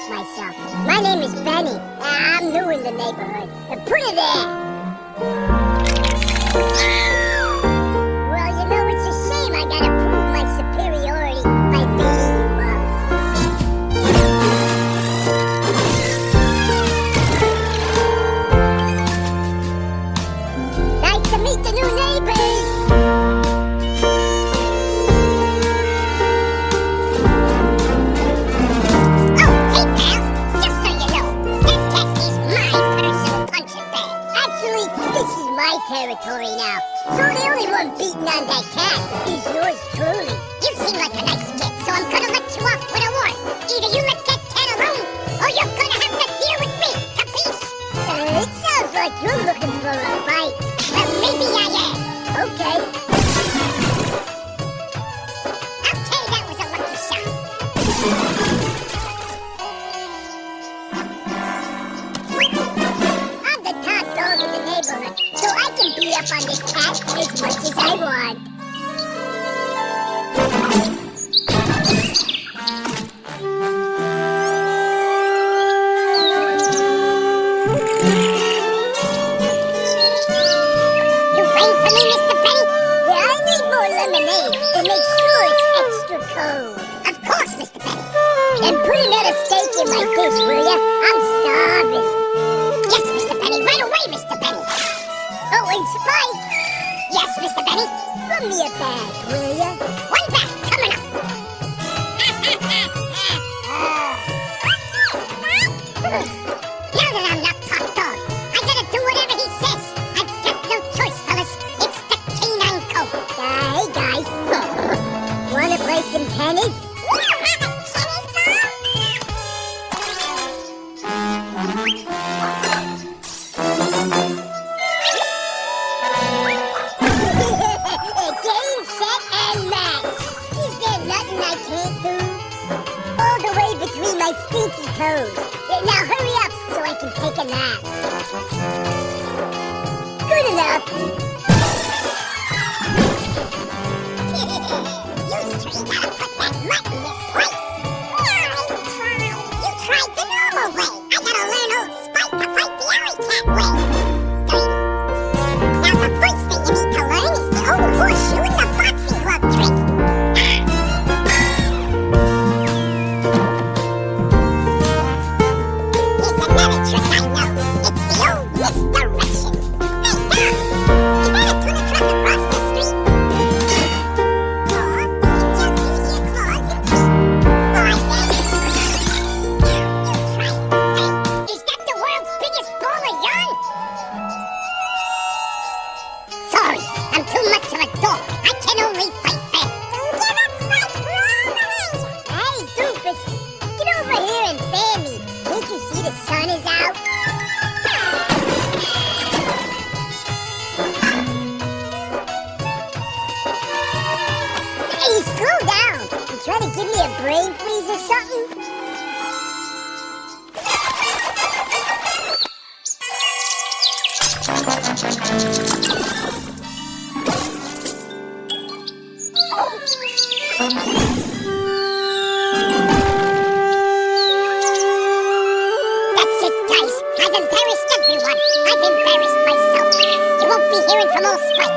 introduce myself. My name is Benny. I'm new in the neighborhood. Put it there. Well, you know, it's a shame I gotta prove my superiority by beating you up. Nice to meet the new neighbors. Territory now. So the only one beating on that cat is yours truly. You seem like a nice kid, so I'm gonna let you off with a warning. Either you let that cat alone, or you're gonna have to deal with me, capiche? It sounds like you're looking for a fight. Well, maybe I am. Okay. Okay, that was a lucky shot. I'm the top dog in the neighborhood. So I can beat up on this cat as much as I want. You waiting for me, Mr. Penny? Yeah, I need more lemonade to make sure it's extra cold. Of course, Mr. Penny. Then put another steak in my dish, will ya? I'm starving. Yes, Mr. Penny, right away, Mr. Penny. Oh, and Spike! Yes, Mr. Benny? Run me a bag, will ya? One bag, coming up! Now that I'm not top dog, I gotta do whatever he says. I've got no choice, fellas. It's the canine code. Hey, guys. Wanna play some tennis? You don't have a tennis ball? Game, set, and match. Is there nothing I can't do? All the way between my stinky toes. Now hurry up so I can take a nap. Good enough. You three gotta put that mutt in this place. You tried the normal way. I gotta learn old Spike to fight the alley cat way. Now the first thing you need to learn is the old horseshoe and the boxing glove trick. Here's another trick I know. It's the old misdirection. Hey, Doc! Is that a tuna truck across the street? Or you can just use your claws and feet. Boy, then. Now, you try it. Hey, is that the world's biggest ball of yarn? Sorry, I'm too much of a dog. I can only fight back. Don't give up, Spike. We're all behind you. Hey, doofus. Get over here and fan me. Can't you see the sun is out? Hey, slow down. You trying to give me a brain freeze or something? That's it, guys. I've embarrassed everyone. I've embarrassed myself. You won't be hearing from old Spike.